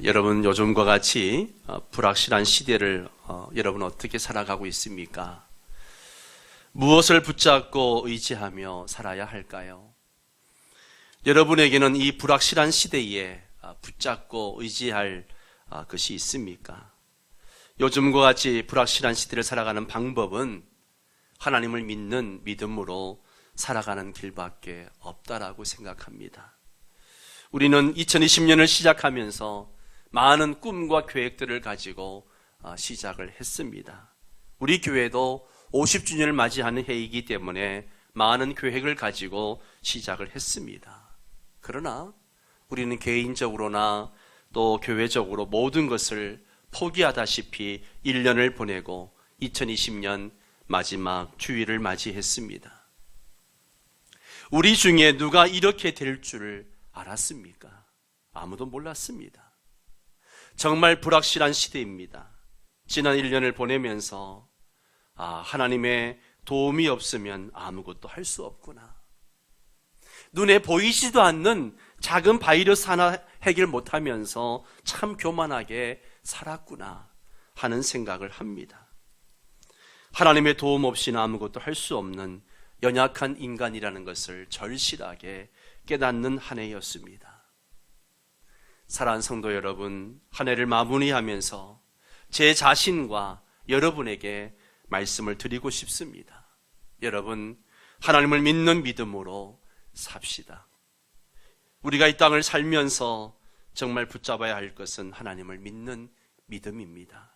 여러분 요즘과 같이 불확실한 시대를 여러분 어떻게 살아가고 있습니까? 무엇을 붙잡고 의지하며 살아야 할까요? 여러분에게는 이 불확실한 시대에 붙잡고 의지할 것이 있습니까? 요즘과 같이 불확실한 시대를 살아가는 방법은 하나님을 믿는 믿음으로 살아가는 길밖에 없다라고 생각합니다. 우리는 2020년을 시작하면서 많은 꿈과 계획들을 가지고 시작을 했습니다. 우리 교회도 50주년을 맞이하는 해이기 때문에 많은 계획을 가지고 시작을 했습니다. 그러나 우리는 개인적으로나 또 교회적으로 모든 것을 포기하다시피 1년을 보내고 2020년 마지막 주일을 맞이했습니다. 우리 중에 누가 이렇게 될 줄 알았습니까? 아무도 몰랐습니다. 정말 불확실한 시대입니다. 지난 1년을 보내면서 하나님의 도움이 없으면 아무것도 할 수 없구나. 눈에 보이지도 않는 작은 바이러스 하나 해결 못하면서 참 교만하게 살았구나 하는 생각을 합니다. 하나님의 도움 없이는 아무것도 할 수 없는 연약한 인간이라는 것을 절실하게 깨닫는 한 해였습니다. 사랑하는 성도 여러분, 한 해를 마무리하면서 제 자신과 여러분에게 말씀을 드리고 싶습니다. 여러분, 하나님을 믿는 믿음으로 삽시다. 우리가 이 땅을 살면서 정말 붙잡아야 할 것은 하나님을 믿는 믿음입니다.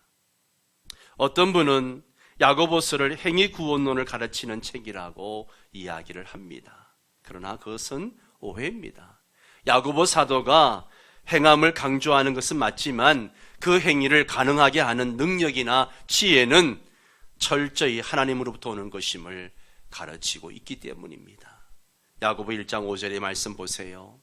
어떤 분은 야고보서를 행위 구원론을 가르치는 책이라고 이야기를 합니다. 그러나 그것은 오해입니다. 야고보 사도가 행함을 강조하는 것은 맞지만 그 행위를 가능하게 하는 능력이나 지혜는 철저히 하나님으로부터 오는 것임을 가르치고 있기 때문입니다. 야고보 1장 5절의 말씀 보세요.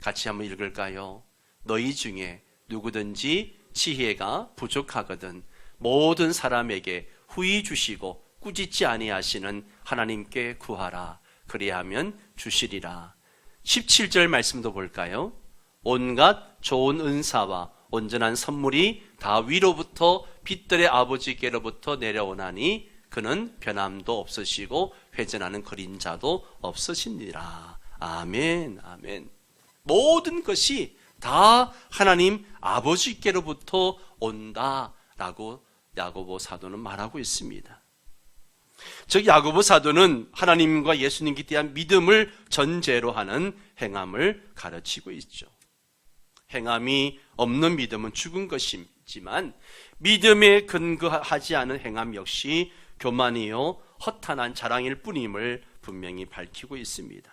같이 한번 읽을까요? 너희 중에 누구든지 지혜가 부족하거든 모든 사람에게 후히 주시고 꾸짖지 아니하시는 하나님께 구하라. 그리하면 주시리라. 17절 말씀도 볼까요? 온갖 좋은 은사와 온전한 선물이 다 위로부터 빛들의 아버지께로부터 내려오나니 그는 변함도 없으시고 회전하는 그림자도 없으시니라. 아멘, 아멘. 모든 것이 다 하나님 아버지께로부터 온다라고 야고보 사도는 말하고 있습니다. 즉 야고보 사도는 하나님과 예수님께 대한 믿음을 전제로 하는 행함을 가르치고 있죠. 행함이 없는 믿음은 죽은 것이지만 믿음에 근거하지 않은 행함 역시 교만이요 허탄한 자랑일 뿐임을 분명히 밝히고 있습니다.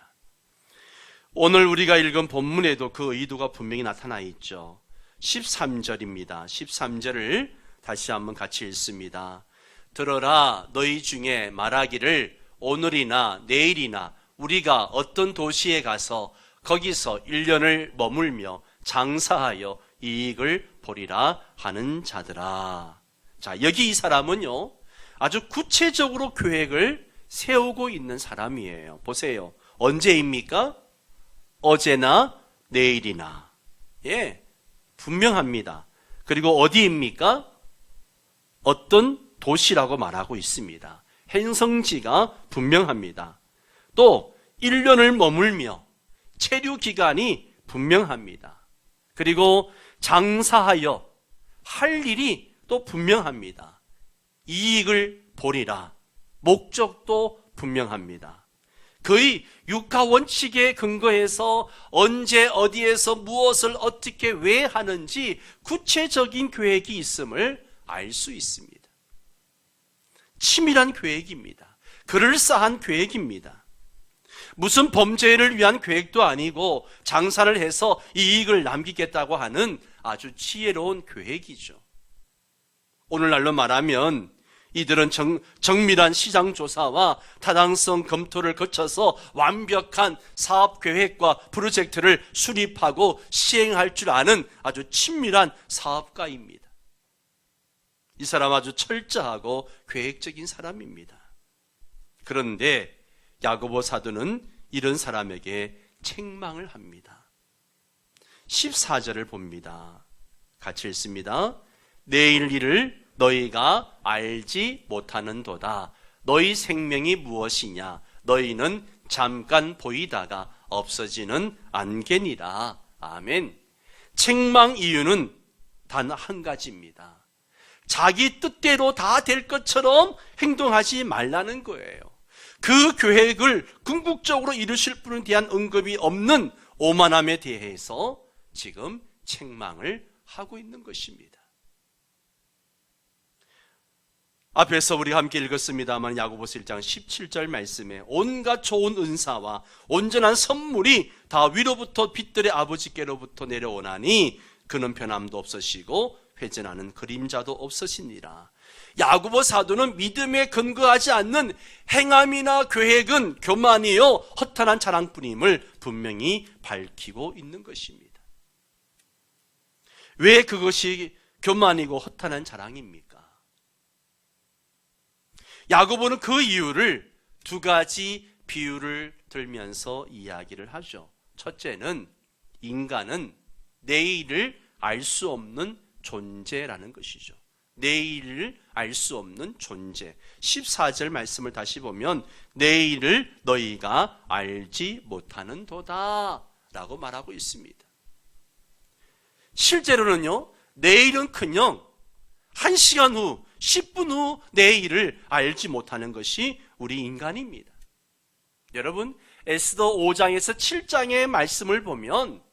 오늘 우리가 읽은 본문에도 그 의도가 분명히 나타나 있죠. 13절입니다. 13절을 다시 한번 같이 읽습니다. 들어라, 너희 중에 말하기를 오늘이나 내일이나 우리가 어떤 도시에 가서 거기서 1년을 머물며 장사하여 이익을 보리라 하는 자들아. 자, 여기 이 사람은요 아주 구체적으로 계획을 세우고 있는 사람이에요. 보세요. 언제입니까? 어제나 내일이나. 예, 분명합니다. 그리고 어디입니까? 어떤 도시라고 말하고 있습니다. 행성지가 분명합니다. 또 1년을 머물며 체류 기간이 분명합니다. 그리고 장사하여 할 일이 또 분명합니다. 이익을 보리라. 목적도 분명합니다. 거의 육하 원칙에 근거해서 언제 어디에서 무엇을 어떻게 왜 하는지 구체적인 계획이 있음을 알 수 있습니다. 치밀한 계획입니다. 그럴싸한 계획입니다. 무슨 범죄를 위한 계획도 아니고 장사를 해서 이익을 남기겠다고 하는 아주 지혜로운 계획이죠. 오늘날로 말하면 이들은 정밀한 시장 조사와 타당성 검토를 거쳐서 완벽한 사업 계획과 프로젝트를 수립하고 시행할 줄 아는 아주 친밀한 사업가입니다. 이 사람 아주 철저하고 계획적인 사람입니다. 그런데 야고보 사도는 이런 사람에게 책망을 합니다. 14절을 봅니다. 같이 읽습니다. 내일 일을 너희가 알지 못하는도다. 너희 생명이 무엇이냐? 너희는 잠깐 보이다가 없어지는 안개니라. 아멘. 책망 이유는 단 한 가지입니다. 자기 뜻대로 다 될 것처럼 행동하지 말라는 거예요. 그 계획을 궁극적으로 이루실 분에 대한 언급이 없는 오만함에 대해서 지금 책망을 하고 있는 것입니다. 앞에서 우리가 함께 읽었습니다만 야고보서 1장 17절 말씀에 온갖 좋은 은사와 온전한 선물이 다 위로부터 빛들의 아버지께로부터 내려오나니 그는 변함도 없으시고 회전하는 그림자도 없으시니라. 야고보 사도는 믿음에 근거하지 않는 행함이나 계획은 교만이요 허탄한 자랑뿐임을 분명히 밝히고 있는 것입니다. 왜 그것이 교만이고 허탄한 자랑입니까? 야고보는 그 이유를 두 가지 비유를 들면서 이야기를 하죠. 첫째는 인간은 내일을 알 수 없는 존재라는 것이죠. 내일을 알 수 없는 존재. 14절 말씀을 다시 보면 내일을 너희가 알지 못하는도다 라고 말하고 있습니다. 실제로는요, 내일은커녕 1시간 후 10분 후 내일을 알지 못하는 것이 우리 인간입니다. 여러분, 에스더 5장에서 7장의 말씀을 보면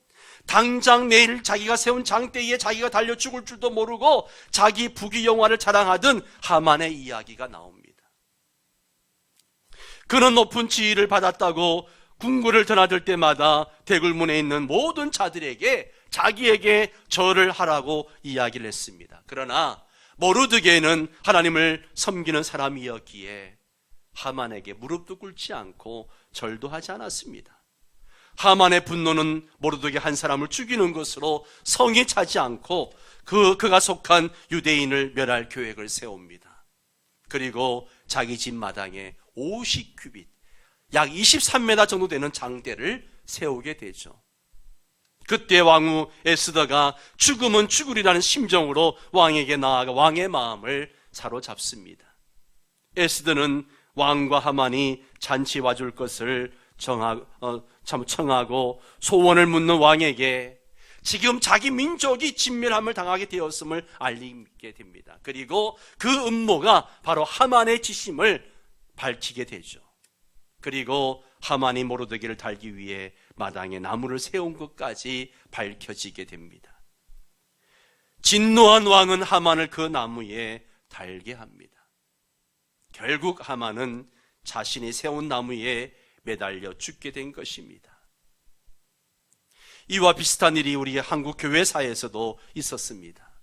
당장 내일 자기가 세운 장대에 자기가 달려 죽을 줄도 모르고 자기 부귀영화를 자랑하던 하만의 이야기가 나옵니다. 그는 높은 지위를 받았다고 궁궐을 드나들 때마다 대궐문에 있는 모든 자들에게 자기에게 절을 하라고 이야기를 했습니다. 그러나 모르드게는 하나님을 섬기는 사람이었기에 하만에게 무릎도 꿇지 않고 절도 하지 않았습니다. 하만의 분노는 모르드게 한 사람을 죽이는 것으로 성이 차지 않고 그가 속한 유대인을 멸할 계획을 세웁니다. 그리고 자기 집 마당에 50규빗, 약 23m 정도 되는 장대를 세우게 되죠. 그때 왕후 에스더가 죽으면 죽으리라는 심정으로 왕에게 나아가 왕의 마음을 사로잡습니다. 에스더는 왕과 하만이 잔치 와줄 것을 청하고 소원을 묻는 왕에게 지금 자기 민족이 진멸함을 당하게 되었음을 알리게 됩니다. 그리고 그 음모가 바로 하만의 지심을 밝히게 되죠. 그리고 하만이 모르드게를 달기 위해 마당에 나무를 세운 것까지 밝혀지게 됩니다. 진노한 왕은 하만을 그 나무에 달게 합니다. 결국 하만은 자신이 세운 나무에 매달려 죽게 된 것입니다. 이와 비슷한 일이 우리 한국 교회사에서도 있었습니다.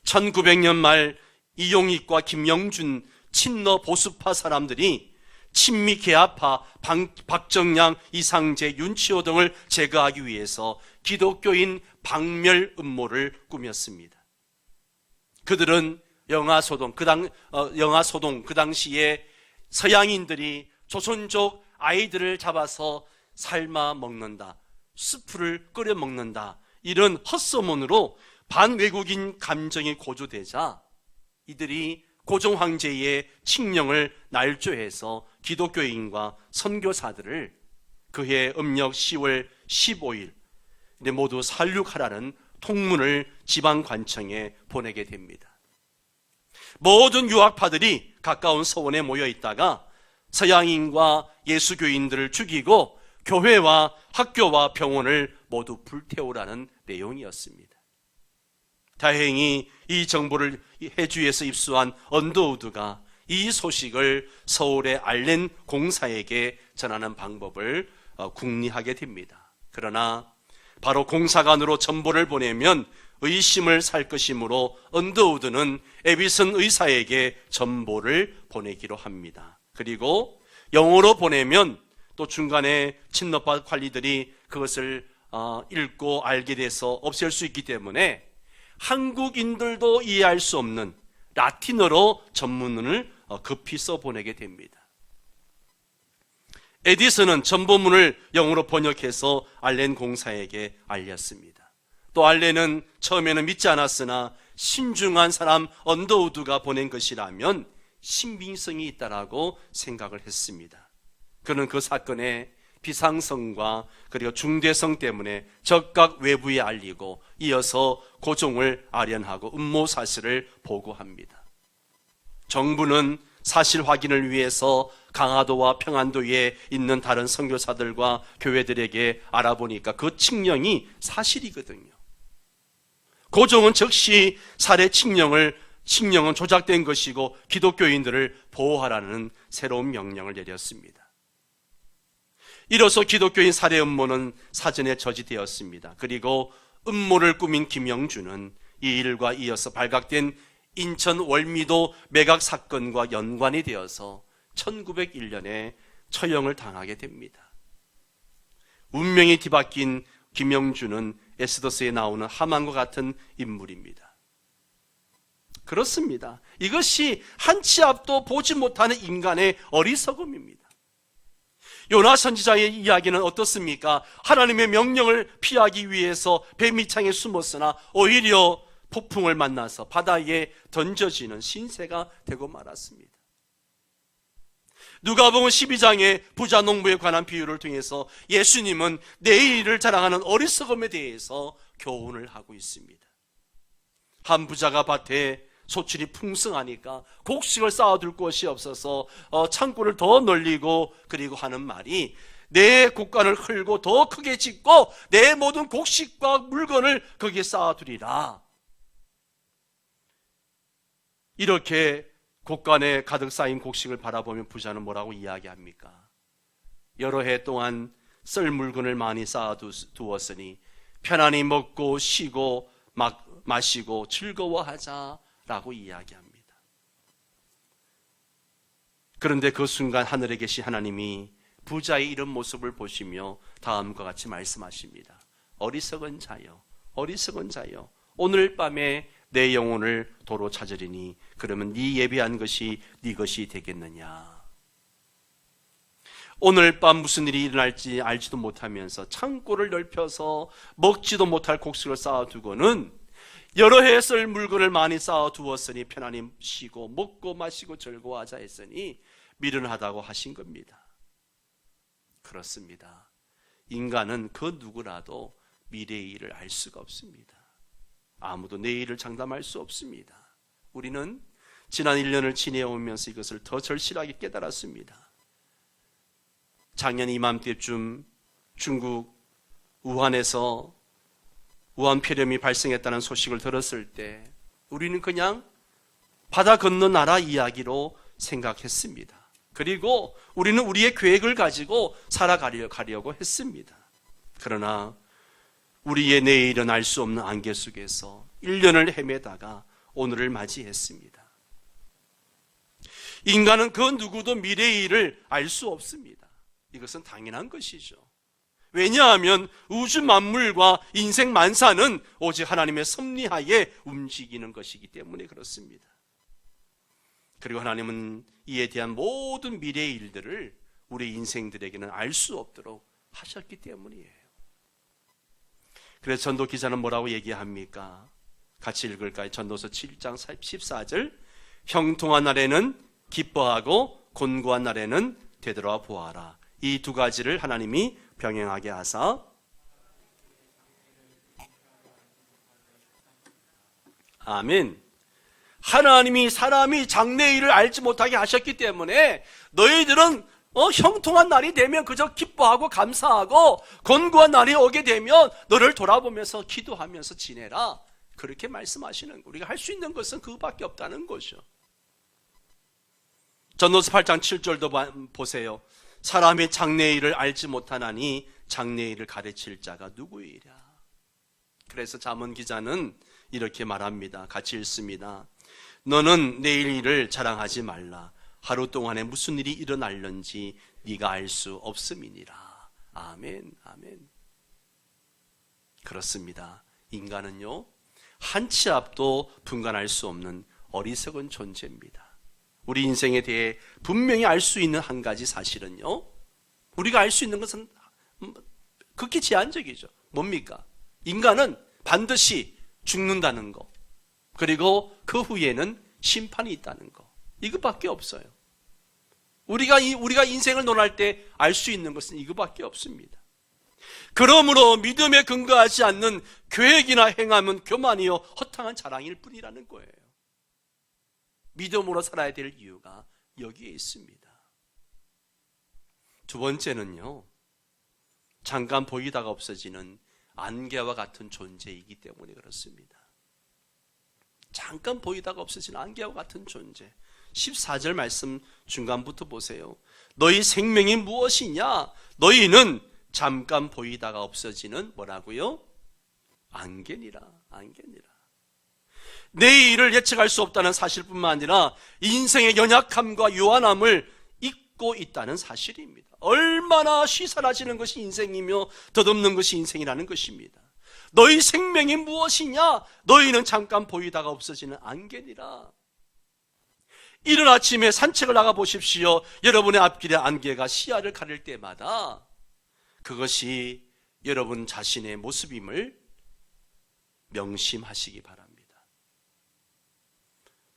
1900년 말 이용익과 김영준 친러 보수파 사람들이 친미 개화파 박정량, 이상재, 윤치호 등을 제거하기 위해서 기독교인 박멸 음모를 꾸몄습니다. 그들은 영하소동, 그 당시에 서양인들이 조선족 아이들을 잡아서 삶아 먹는다, 수프를 끓여 먹는다, 이런 헛소문으로 반외국인 감정이 고조되자 이들이 고종 황제의 칙령을 날조해서 기독교인과 선교사들을 그해 음력 10월 15일 모두 살육하라는 통문을 지방관청에 보내게 됩니다. 모든 유학파들이 가까운 서원에 모여 있다가 서양인과 예수교인들을 죽이고 교회와 학교와 병원을 모두 불태우라는 내용이었습니다. 다행히 이 정보를 해주에서 입수한 언더우드가 이 소식을 서울의 알렌 공사에게 전하는 방법을 궁리하게 됩니다. 그러나 바로 공사관으로 전보를 보내면 의심을 살 것이므로 언더우드는 에비슨 의사에게 전보를 보내기로 합니다. 그리고 영어로 보내면 또 중간에 친러파 관리들이 그것을 읽고 알게 돼서 없앨 수 있기 때문에 한국인들도 이해할 수 없는 라틴어로 전문을 급히 써보내게 됩니다. 에디슨은 전보문을 영어로 번역해서 알렌 공사에게 알렸습니다. 또 알레는 처음에는 믿지 않았으나 신중한 사람 언더우드가 보낸 것이라면 신빙성이 있다라고 생각을 했습니다. 그는 그 사건의 비상성과 그리고 중대성 때문에 즉각 외부에 알리고 이어서 고종을 아련하고 음모 사실을 보고합니다. 정부는 사실 확인을 위해서 강화도와 평안도에 있는 다른 선교사들과 교회들에게 알아보니까 그 칙령이 사실이거든요. 고종은 즉시 살해 칙령은 조작된 것이고 기독교인들을 보호하라는 새로운 명령을 내렸습니다. 이로써 기독교인 살해 음모는 사전에 저지되었습니다. 그리고 음모를 꾸민 김영준은 이 일과 이어서 발각된 인천 월미도 매각 사건과 연관이 되어서 1901년에 처형을 당하게 됩니다. 운명이 뒤바뀐 김영준은 에스더스에 나오는 하만과 같은 인물입니다. 그렇습니다. 이것이 한 치 앞도 보지 못하는 인간의 어리석음입니다. 요나 선지자의 이야기는 어떻습니까? 하나님의 명령을 피하기 위해서 배 밑창에 숨었으나 오히려 폭풍을 만나서 바다에 던져지는 신세가 되고 말았습니다. 누가복음 12장의 부자 농부에 관한 비유를 통해서 예수님은 내일을 자랑하는 어리석음에 대해서 교훈을 하고 있습니다. 한 부자가 밭에 소출이 풍성하니까 곡식을 쌓아둘 곳이 없어서 창고를 더 늘리고 그리고 하는 말이 내 곡간을 흘고 더 크게 짓고 내 모든 곡식과 물건을 거기에 쌓아두리라. 이렇게 곡간에 가득 쌓인 곡식을 바라보면 부자는 뭐라고 이야기합니까? 여러 해 동안 썰 물건을 많이 쌓아두었으니 편안히 먹고 쉬고 마시고 즐거워하자라고 이야기합니다. 그런데 그 순간 하늘에 계신 하나님이 부자의 이런 모습을 보시며 다음과 같이 말씀하십니다. 어리석은 자여, 어리석은 자여, 오늘 밤에 내 영혼을 도로 찾으리니 그러면 네 예비한 것이 네 것이 되겠느냐. 오늘 밤 무슨 일이 일어날지 알지도 못하면서 창고를 넓혀서 먹지도 못할 곡식을 쌓아두고는 여러 해 쓸 물건을 많이 쌓아두었으니 편안히 쉬고 먹고 마시고 즐거워하자 했으니 미련하다고 하신 겁니다. 그렇습니다. 인간은 그 누구라도 미래의 일을 알 수가 없습니다. 아무도 내일을 장담할 수 없습니다. 우리는 지난 1년을 지내오면서 이것을 더 절실하게 깨달았습니다. 작년 이맘때쯤 중국 우한에서 우한폐렴이 발생했다는 소식을 들었을 때 우리는 그냥 바다 건너 나라 이야기로 생각했습니다. 그리고 우리는 우리의 계획을 가지고 살아가려고 했습니다. 그러나 우리의 내일은 알 수 없는 안개 속에서 1년을 헤매다가 오늘을 맞이했습니다. 인간은 그 누구도 미래의 일을 알 수 없습니다. 이것은 당연한 것이죠. 왜냐하면 우주 만물과 인생 만사는 오직 하나님의 섭리하에 움직이는 것이기 때문에 그렇습니다. 그리고 하나님은 이에 대한 모든 미래의 일들을 우리 인생들에게는 알 수 없도록 하셨기 때문이에요. 그래서 전도 기자는 뭐라고 얘기합니까? 같이 읽을까요? 전도서 7장 14절. 형통한 날에는 기뻐하고 곤고한 날에는 되돌아 보아라. 이 두 가지를 하나님이 병행하게 하사. 아멘. 하나님이 사람이 장래일을 알지 못하게 하셨기 때문에 너희들은 형통한 날이 되면 그저 기뻐하고 감사하고 곤고한 날이 오게 되면 너를 돌아보면서 기도하면서 지내라. 그렇게 말씀하시는, 우리가 할 수 있는 것은 그밖에 없다는 거죠. 전도서 8장 7절도 보세요. 사람이 장래일을 알지 못하나니 장래일을 가르칠 자가 누구이랴. 그래서 잠언 기자는 이렇게 말합니다. 같이 읽습니다. 너는 내일 일을 자랑하지 말라. 하루 동안에 무슨 일이 일어날는지 네가 알 수 없음이니라. 아멘, 아멘. 그렇습니다. 인간은요, 한 치 앞도 분간할 수 없는 어리석은 존재입니다. 우리 인생에 대해 분명히 알 수 있는 한 가지 사실은요, 우리가 알 수 있는 것은 극히 제한적이죠. 뭡니까? 인간은 반드시 죽는다는 거, 그리고 그 후에는 심판이 있다는 거, 이것밖에 없어요. 우리가 인생을 논할 때 알 수 있는 것은 이것밖에 없습니다. 그러므로 믿음에 근거하지 않는 계획이나 행함은 교만이요 허탕한 자랑일 뿐이라는 거예요. 믿음으로 살아야 될 이유가 여기에 있습니다. 두 번째는요, 잠깐 보이다가 없어지는 안개와 같은 존재이기 때문에 그렇습니다. 잠깐 보이다가 없어지는 안개와 같은 존재. 14절 말씀 중간부터 보세요. 너희 생명이 무엇이냐? 너희는 잠깐 보이다가 없어지는 뭐라고요? 안개니라. 안개니라. 내일을 예측할 수 없다는 사실뿐만 아니라 인생의 연약함과 요한함을 잊고 있다는 사실입니다. 얼마나 쉬사라지는 것이 인생이며 덧없는 것이 인생이라는 것입니다. 너희 생명이 무엇이냐? 너희는 잠깐 보이다가 없어지는 안개니라. 이른 아침에 산책을 나가 보십시오. 여러분의 앞길에 안개가 시야를 가릴 때마다 그것이 여러분 자신의 모습임을 명심하시기 바랍니다.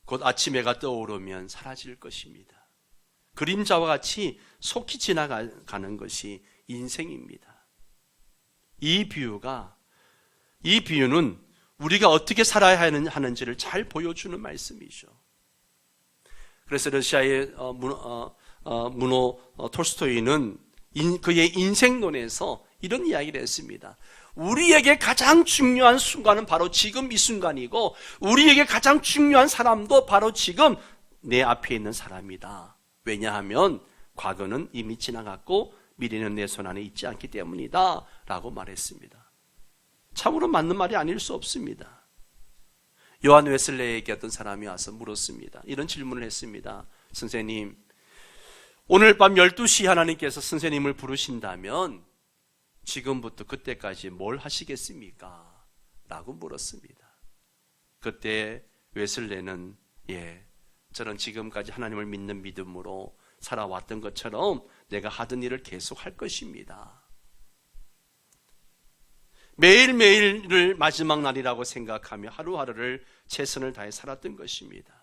곧 아침 해가 떠오르면 사라질 것입니다. 그림자와 같이 속히 지나가는 것이 인생입니다. 이 비유는 우리가 어떻게 살아야 하는지를 잘 보여주는 말씀이죠. 그래서 러시아의 문호 톨스토이는 그의 인생론에서 이런 이야기를 했습니다. 우리에게 가장 중요한 순간은 바로 지금 이 순간이고, 우리에게 가장 중요한 사람도 바로 지금 내 앞에 있는 사람이다. 왜냐하면 과거는 이미 지나갔고 미래는 내 손 안에 있지 않기 때문이다 라고 말했습니다. 참으로 맞는 말이 아닐 수 없습니다. 요한 웨슬레에게 어떤 사람이 와서 물었습니다. 이런 질문을 했습니다. 선생님, 오늘 밤 12시 하나님께서 선생님을 부르신다면 지금부터 그때까지 뭘 하시겠습니까? 라고 물었습니다. 그때 웨슬레는 저는 지금까지 하나님을 믿는 믿음으로 살아왔던 것처럼 내가 하던 일을 계속 할 것입니다. 매일매일을 마지막 날이라고 생각하며 하루하루를 최선을 다해 살았던 것입니다.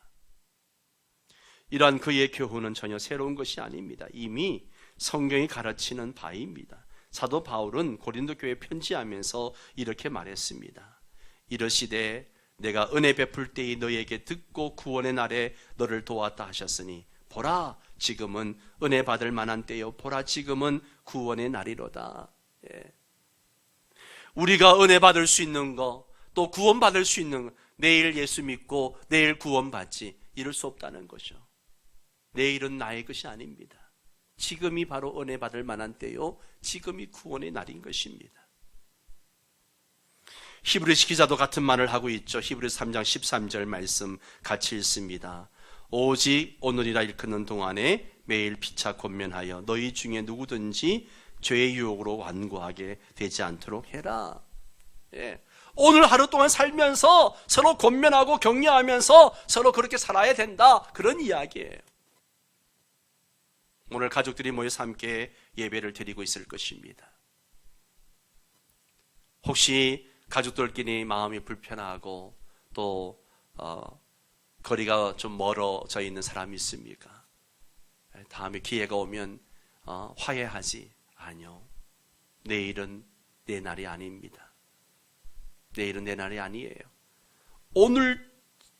이러한 그의 교훈은 전혀 새로운 것이 아닙니다. 이미 성경이 가르치는 바입니다. 사도 바울은 고린도 교회에 편지하면서 이렇게 말했습니다. 이르시되 내가 은혜 베풀 때에 너희에게 듣고 구원의 날에 너를 도왔다 하셨으니 보라 지금은 은혜 받을 만한 때요 보라 지금은 구원의 날이로다. 우리가 은혜 받을 수 있는 거, 또 구원 받을 수 있는 거, 내일 예수 믿고 내일 구원 받지 이럴 수 없다는 거죠. 내일은 나의 것이 아닙니다. 지금이 바로 은혜 받을 만한 때요, 지금이 구원의 날인 것입니다. 히브리서 기자도 같은 말을 하고 있죠. 히브리서 3장 13절 말씀 같이 읽습니다. 오직 오늘이라 일컫는 동안에 매일 피차 권면하여 너희 중에 누구든지 죄의 유혹으로 완고하게 되지 않도록 해라. 오늘 하루 동안 살면서 서로 권면하고 격려하면서 서로 그렇게 살아야 된다, 그런 이야기예요. 오늘 가족들이 모여서 함께 예배를 드리고 있을 것입니다. 혹시 가족들끼리 마음이 불편하고 또 거리가 좀 멀어져 있는 사람이 있습니까? 다음에 기회가 오면 화해하지. 아니요. 내일은 내 날이 아닙니다. 내일은 내 날이 아니에요. 오늘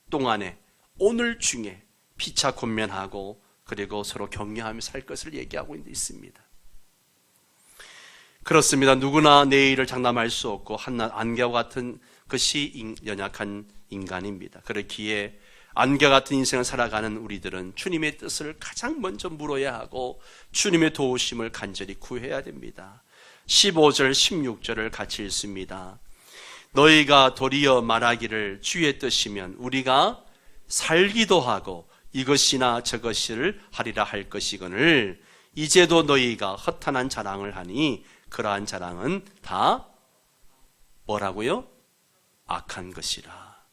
동안에, 오늘 중에 피차 권면하고 그리고 서로 격려하며 살 것을 얘기하고 있습니다. 그렇습니다. 누구나 내일을 장담할 수 없고 한낱 안개와 같은 것이 연약한 인간입니다. 그렇기에 안개 같은 인생을 살아가는 우리들은 주님의 뜻을 가장 먼저 물어야 하고 주님의 도우심을 간절히 구해야 됩니다. 15절 16절을 같이 읽습니다. 너희가 도리어 말하기를 주의 뜻이면 우리가 살기도 하고 이것이나 저것을 하리라 할 것이거늘 이제도 너희가 허탄한 자랑을 하니 그러한 자랑은 다 뭐라고요? 악한 것이라.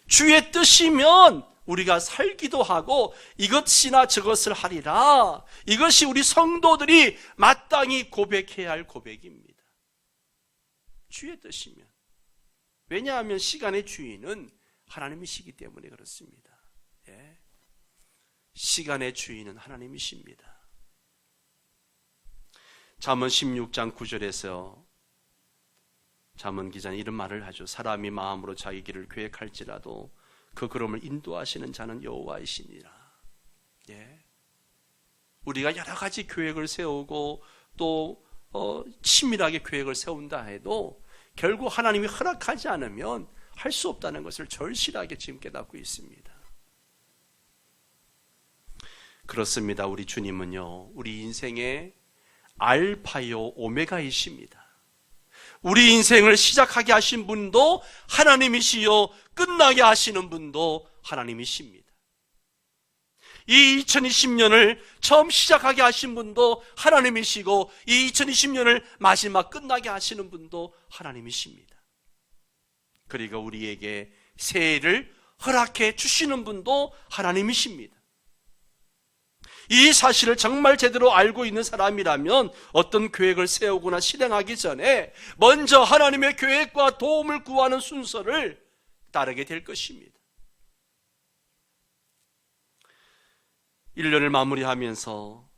주의 뜻이면 우리가 살기도 하고 이것이나 저것을 하리라. 이것이 우리 성도들이 마땅히 고백해야 할 고백입니다. 주의 뜻이면. 왜냐하면 시간의 주인은 하나님이시기 때문에 그렇습니다. 예. 시간의 주인은 하나님이십니다. 잠언 16장 9절에서 잠언 기자는 이런 말을 하죠. 사람이 마음으로 자기 길을 계획할지라도 그 걸음을 인도하시는 자는 여호와이시니라. 예. 우리가 여러 가지 계획을 세우고 또 치밀하게 계획을 세운다 해도 결국 하나님이 허락하지 않으면 할 수 없다는 것을 절실하게 지금 깨닫고 있습니다. 그렇습니다. 우리 주님은요, 우리 인생의 알파요 오메가이십니다. 우리 인생을 시작하게 하신 분도 하나님이시요 끝나게 하시는 분도 하나님이십니다. 이 2020년을 처음 시작하게 하신 분도 하나님이시고 이 2020년을 마지막 끝나게 하시는 분도 하나님이십니다. 그리고 우리에게 새해를 허락해 주시는 분도 하나님이십니다. 이 사실을 정말 제대로 알고 있는 사람이라면 어떤 계획을 세우거나 실행하기 전에 먼저 하나님의 계획과 도움을 구하는 순서를 따르게 될 것입니다. 1년을 마무리하면서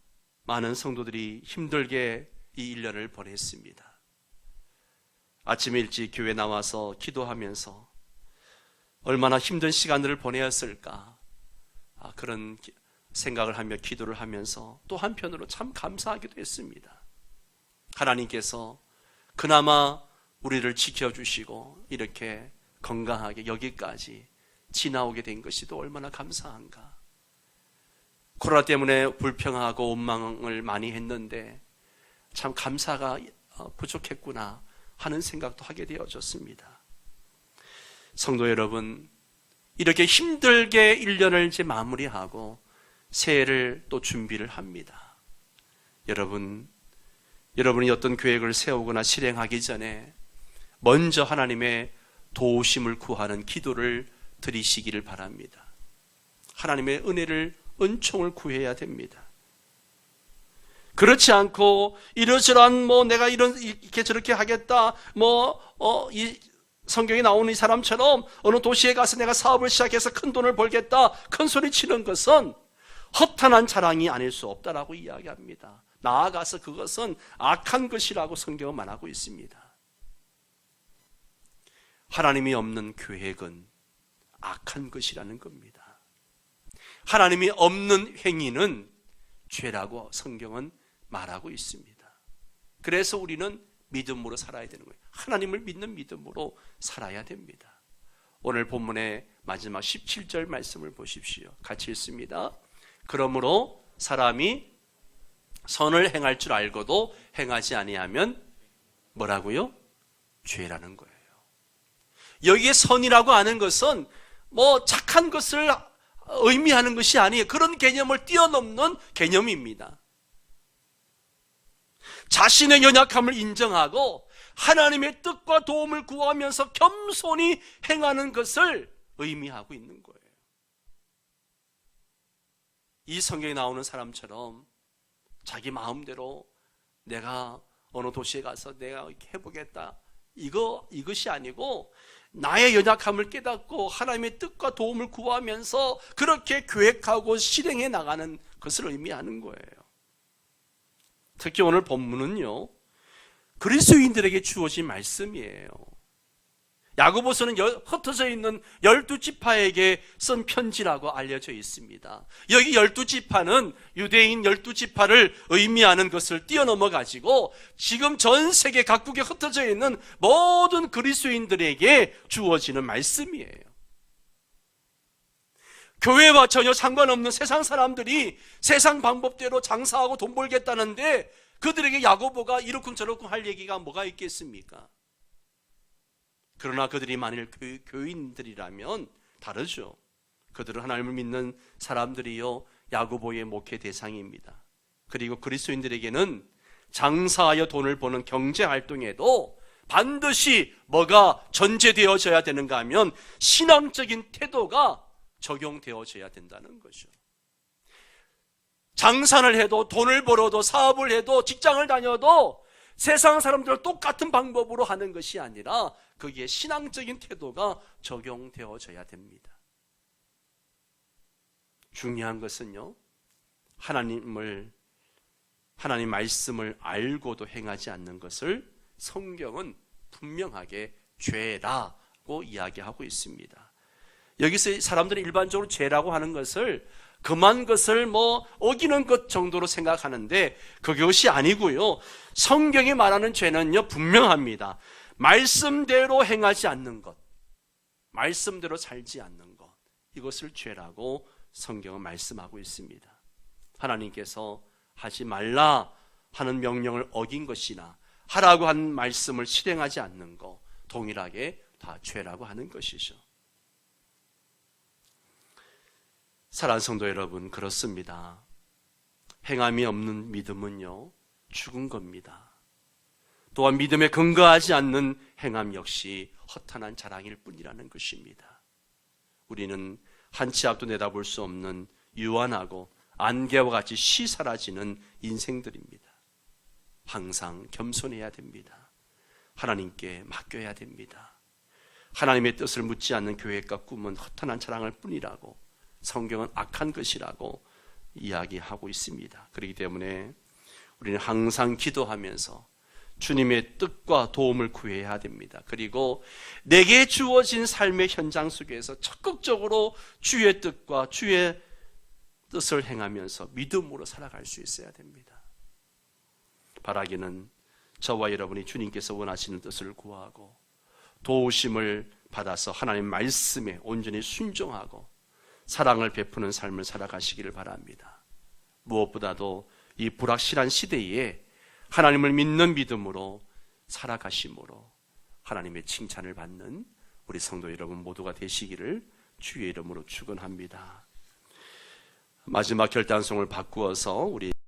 많은 성도들이 힘들게 이 1년을 보냈습니다. 아침 일찍 교회 나와서 기도하면서 얼마나 힘든 시간들을 보내었을까, 그런 생각을 하며 기도를 하면서 또 한편으로 참 감사하기도 했습니다. 하나님께서 그나마 우리를 지켜주시고 이렇게 건강하게 여기까지 지나오게 된 것이 또 얼마나 감사한가. 코로나 때문에 불평하고 원망을 많이 했는데 참 감사가 부족했구나 하는 생각도 하게 되어졌습니다. 성도 여러분, 이렇게 힘들게 1년을 이제 마무리하고 새해를 또 준비를 합니다. 여러분이 어떤 계획을 세우거나 실행하기 전에 먼저 하나님의 도우심을 구하는 기도를 드리시기를 바랍니다. 하나님의 은총을 구해야 됩니다. 그렇지 않고 이러저러한 내가 이렇게 저렇게 하겠다, 이 성경에 나오는 이 사람처럼 어느 도시에 가서 내가 사업을 시작해서 큰 돈을 벌겠다 큰 소리 치는 것은 허탄한 자랑이 아닐 수 없다라고 이야기합니다. 나아가서 그것은 악한 것이라고 성경은 말하고 있습니다. 하나님이 없는 계획은 악한 것이라는 겁니다. 하나님이 없는 행위는 죄라고 성경은 말하고 있습니다. 그래서 우리는 믿음으로 살아야 되는 거예요. 하나님을 믿는 믿음으로 살아야 됩니다. 오늘 본문의 마지막 17절 말씀을 보십시오. 같이 읽습니다. 그러므로 사람이 선을 행할 줄 알고도 행하지 아니하면 뭐라고요? 죄라는 거예요. 여기에 선이라고 하는 것은 착한 것을 의미하는 것이 아니에요. 그런 개념을 뛰어넘는 개념입니다. 자신의 연약함을 인정하고 하나님의 뜻과 도움을 구하면서 겸손히 행하는 것을 의미하고 있는 거예요. 이 성경에 나오는 사람처럼 자기 마음대로 내가 어느 도시에 가서 내가 해보겠다, 이것이 아니고 나의 연약함을 깨닫고 하나님의 뜻과 도움을 구하면서 그렇게 계획하고 실행해 나가는 것을 의미하는 거예요. 특히 오늘 본문은요, 그리스도인들에게 주어진 말씀이에요. 야고보서는 흩어져 있는 12지파에게 쓴 편지라고 알려져 있습니다. 여기 12지파는 유대인 12지파를 의미하는 것을 뛰어넘어 가지고 지금 전 세계 각국에 흩어져 있는 모든 그리스도인들에게 주어지는 말씀이에요. 교회와 전혀 상관없는 세상 사람들이 세상 방법대로 장사하고 돈 벌겠다는데 그들에게 야고보가 이러쿵저러쿵 할 얘기가 뭐가 있겠습니까? 그러나 그들이 만일 교인들이라면 다르죠. 그들은 하나님을 믿는 사람들이요, 야고보의 목회 대상입니다. 그리고 그리스도인들에게는 장사하여 돈을 버는 경제활동에도 반드시 뭐가 전제되어져야 되는가 하면 신앙적인 태도가 적용되어져야 된다는 거죠. 장사를 해도 돈을 벌어도 사업을 해도 직장을 다녀도 세상 사람들은 똑같은 방법으로 하는 것이 아니라 거기에 신앙적인 태도가 적용되어져야 됩니다. 중요한 것은요, 하나님 말씀을 알고도 행하지 않는 것을 성경은 분명하게 죄라고 이야기하고 있습니다. 여기서 사람들이 일반적으로 죄라고 하는 것을 금한 것을 어기는 것 정도로 생각하는데 그것이 아니고요, 성경이 말하는 죄는요 분명합니다. 말씀대로 행하지 않는 것, 말씀대로 살지 않는 것, 이것을 죄라고 성경은 말씀하고 있습니다. 하나님께서 하지 말라 하는 명령을 어긴 것이나 하라고 한 말씀을 실행하지 않는 것, 동일하게 다 죄라고 하는 것이죠. 사랑하는 성도 여러분, 그렇습니다. 행함이 없는 믿음은요 죽은 겁니다. 또한 믿음에 근거하지 않는 행함 역시 허탄한 자랑일 뿐이라는 것입니다. 우리는 한 치 앞도 내다볼 수 없는 유한하고 안개와 같이 시사라지는 인생들입니다. 항상 겸손해야 됩니다. 하나님께 맡겨야 됩니다. 하나님의 뜻을 묻지 않는 계획과 꿈은 허탄한 자랑일 뿐이라고 성경은 악한 것이라고 이야기하고 있습니다. 그렇기 때문에 우리는 항상 기도하면서 주님의 뜻과 도움을 구해야 됩니다. 그리고 내게 주어진 삶의 현장 속에서 적극적으로 주의 뜻과 주의 뜻을 행하면서 믿음으로 살아갈 수 있어야 됩니다. 바라기는 저와 여러분이 주님께서 원하시는 뜻을 구하고 도우심을 받아서 하나님 말씀에 온전히 순종하고 사랑을 베푸는 삶을 살아가시기를 바랍니다. 무엇보다도 이 불확실한 시대에 하나님을 믿는 믿음으로 살아가심으로 하나님의 칭찬을 받는 우리 성도 여러분 모두가 되시기를 주의 이름으로 축원합니다. 마지막 결단송을 바꾸어서 우리